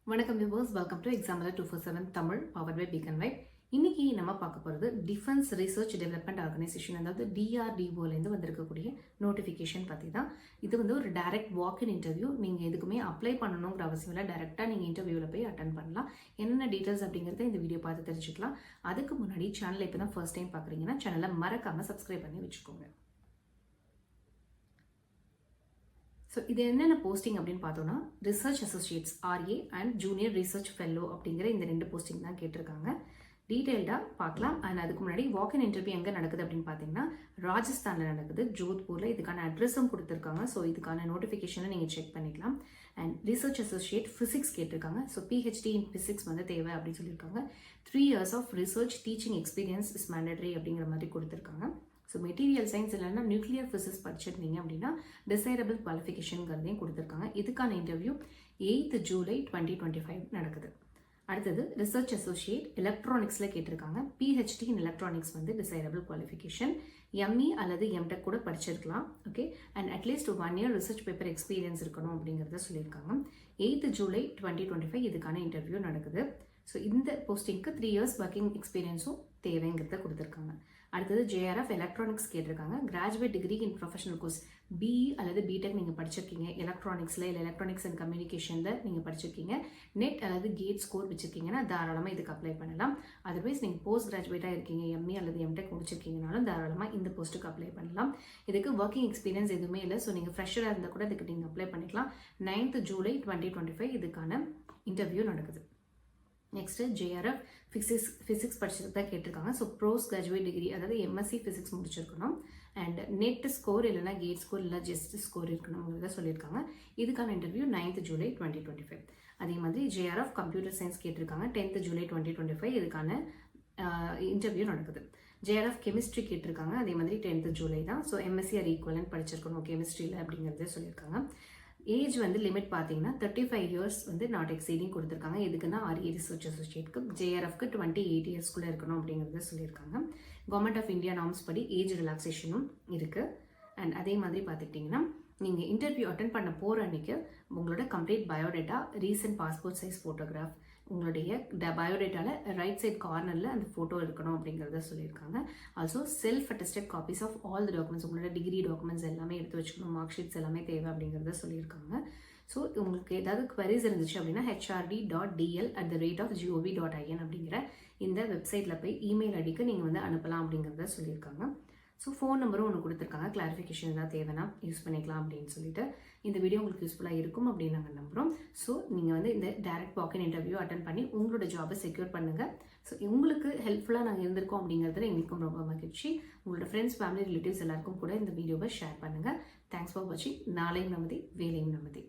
வணக்கம் viewers, welcome to Exampler 247 Tamil powered by Beacon Vibe. இன்னைக்கு நம்ம பார்க்க போகிறது டிஃபென்ஸ் ரிசர்ச் டெவலப்மெண்ட் ஆர்கனைசேஷன், அதாவது DRDOலேருந்து வந்திருக்கக்கூடிய நோட்டிஃபிகேஷன் பற்றி தான். இது வந்து ஒரு டைரக்ட் வாக்-இன் இன்டர்வியூ. நீங்கள் எதுக்குமே அப்ளை பண்ணணுங்கிற அவசியம் இல்லை. டைரெக்டாக நீங்கள் இன்டர்வியூவில் போய் அட்டன் பண்ணலாம். என்னென்ன டீட்டெயில்ஸ் அப்படிங்கிறத இந்த வீடியோ பார்த்து தெரிஞ்சுக்கலாம். அதுக்கு முன்னாடி சேனலை இப்போ தான் ஃபர்ஸ்ட் டைம் பார்க்குறீங்கன்னா சேனலை மறக்காமல் சப்ஸ்கிரைப் பண்ணி வச்சுக்கோங்க. ஸோ இது என்னென்ன போஸ்டிங் அப்படின்னு பார்த்தோன்னா, research Associates RA and junior research fellow அப்படிங்கிற இந்த 2 போஸ்டிங் தான் கேட்டிருக்காங்க. டீட்டெயில்டாக பார்க்கலாம். அண்ட் அதுக்கு முன்னாடி வாக்-இன் இன்டர்வியூ எங்கே நடக்குது அப்படின்னு பார்த்தீங்கன்னா, ராஜஸ்தானில் நடக்குது, ஜோத்பூரில். இதுக்கான அட்ரஸும் கொடுத்துருக்காங்க. ஸோ இதுக்கான நோட்டிஃபிகேஷனை நீங்கள் செக் பண்ணிக்கலாம். அண்ட் ரிசர்ச் அசோசியேட் ஃபிசிக்ஸ் கேட்டிருக்காங்க. ஸோ PhD இன் ஃபிசிக்ஸ் வந்து தேவை அப்படின்னு சொல்லியிருக்காங்க. 3 years of research teaching experience is mandatory அப்படிங்கிற மாதிரி கொடுத்துருக்காங்க. ஸோ மெட்டீரியல் சயின்ஸ் இல்லைன்னா நியூக்ளியர் ஃபிசிக்ஸ் படிச்சிருந்தீங்க அப்படின்னா டிசைரபிள் குவாலிஃபிகேஷனுங்கிறதையும் கொடுத்துருக்காங்க. இதுக்கான இன்டர்வியூ 8th July 2025 நடக்குது. அடுத்தது ரிசர்ச் அசோசியேட் எலக்ட்ரானிக்ஸில் கேட்டிருக்காங்க. PhD இன் எலக்ட்ரானிக்ஸ் வந்து டிசைரபிள் குவாலிஃபிகேஷன். ME அல்லது MTech கூட படிச்சிருக்கலாம். Okay. And at least 1 year research paper experience இருக்கணும் அப்படிங்கிறத சொல்லியிருக்காங்க. 8th July 2025 இதுக்கான இன்டர்வியூ நடக்குது. ஸோ இந்த போஸ்டிங்க்கு 3 years ஒர்க்கிங் எக்ஸ்பீரியன்ஸும் தேவைங்கிறத கொடுத்துருக்காங்க. அடுத்தது JRF எலக்ட்ரானிக்ஸ் கேட்டிருக்காங்க. Graduate degree in professional course BE அல்லது BTech நீங்கள் படிச்சிருக்கீங்க, எலக்ட்ரானிக்ஸில் இல்லை எலக்ட்ரானிக்ஸ் அண்ட் கம்யூனிகேஷனில் நீங்கள் படிச்சிருக்கீங்க, நெட் அல்லது கேட் ஸ்கோர் வச்சுருக்கீங்கன்னா தாராளமாக இதுக்கு அப்ளை பண்ணலாம். அதர்வைஸ் நீங்கள் போஸ்ட் கிராஜுவேட்டாக இருக்கீங்க, ME அல்லது MTech முடிச்சிருக்கீங்கனாலும் தாராளமாக இந்த போஸ்ட்டுக்கு அப்ளை பண்ணலாம். இதுக்கு ஒர்க்கிங் எக்ஸ்பீரியன்ஸ் எதுவுமே இல்லை. ஸோ நீங்கள் ஃப்ரெஷராக இருந்தால் கூட இதுக்கு நீங்கள் அப்ளை பண்ணிக்கலாம். 9th July 2025 இதுக்கான இன்டர்வியூ நடக்குது. நெக்ஸ்ட்டு JRF ஃபிசிக்ஸ் படிச்சுட்டு தான் கேட்டிருக்காங்க. ஸோ போஸ்ட் கிராஜுவேட் டிகிரி, அதாவது MSc ஃபிசிக்ஸ் முடிச்சிருக்கணும். அண்ட் நெட் ஸ்கோர் இல்லைனா கேட் ஸ்கோர் இல்லை ஜஸ்ட் ஸ்கோர் இருக்கணுங்கிறத சொல்லியிருக்காங்க. இதுக்கான இன்டர்வியூ 9th July 2025. அதே மாதிரி JRF கம்ப்யூட்டர் சயின்ஸ் கேட்டிருக்காங்க. 10th July 2025 இதுக்கான இன்டர்வியூ நடக்குது. JRF கெமிஸ்ட்ரி கேட்டிருக்காங்க. அதே மாதிரி 10th July தான். ஸோ MSc ஆர் ஈக்குவலன்ட் படிச்சிருக்கணும் கெமிஸ்ட்ரியில் அப்படிங்கிறத சொல்லியிருக்காங்க. ஏஜ் வந்து லிமிட் பார்த்தீங்கன்னா 35 years வந்து நாட் எக்ஸீடிங் கொடுத்துருக்காங்க. எதுக்குன்னா RA ரிசர்ச் அசோசியேட்க்கு. JRFக்கு 28 yearsக்குள்ளே இருக்கணும் அப்படிங்கிறத சொல்லியிருக்காங்க. கவர்மெண்ட் ஆஃப் இந்தியா நார்ம்ஸ் படி ஏஜ் ரிலாக்ஸேஷனும் இருக்குது. அண்ட் அதே மாதிரி பார்த்துக்கிட்டிங்கன்னா, நீங்கள் இன்டர்வியூ அட்டன் பண்ண போகிற அன்றைக்கி உங்களோட complete biodata, recent passport size photograph, உங்களுடைய பயோடேட்டாவில் ரைட் சைட் கார்னரில் அந்த ஃபோட்டோ இருக்கணும் அப்படிங்கிறத சொல்லியிருக்காங்க. Also self attested copies of all the documents, உங்களோட டிகிரி டாக்குமெண்ட்ஸ் எல்லாமே எடுத்து வச்சுக்கணும். மார்க் ஷீட்ஸ் எல்லாமே தேவை அப்படிங்கிறத சொல்லியிருக்காங்க. ஸோ உங்களுக்கு ஏதாவது குவரிஸ் இருந்துச்சு அப்படின்னா hrd.dl@gov.in அப்படிங்கிற இந்த வெப்சைட்டில் போய் இமெயில் ஐடிக்கு நீங்கள் வந்து அனுப்பலாம் அப்படிங்கிறத சொல்லியிருக்காங்க. ஸோ ஃபோன் நம்பரும் ஒன்று கொடுத்துருக்காங்க. கிளாரிஃபிகேஷன் ஏதாவது தேவைன்னா யூஸ் பண்ணிக்கலாம் அப்படின்னு சொல்லிட்டு. இந்த வீடியோ உங்களுக்கு யூஸ்ஃபுல்லாக இருக்கும் அப்படின்னு நாங்கள் நம்புகிறோம். ஸோ நீங்கள் வந்து இந்த டைரக்ட் வாக்-இன் இன்டர்வியூ அட்டன் பண்ணி உங்களோட ஜாபை செக்யூர் பண்ணுங்கள். ஸோ உங்களுக்கு ஹெல்ப்ஃபுல்லாக நாங்கள் இருந்திருக்கோம் அப்படிங்கிறதுல எங்களுக்கும் ரொம்ப மகிழ்ச்சி. உங்களோட ஃப்ரெண்ட்ஸ், ஃபேமிலி, ரிலேட்டிவ்ஸ் எல்லாருக்கும் கூட இந்த வீடியோவை ஷேர் பண்ணுங்கள். தேங்க்ஸ் ஃபார் வாட்சிங். நாளையும் நமதி, வேலையும் நமதி.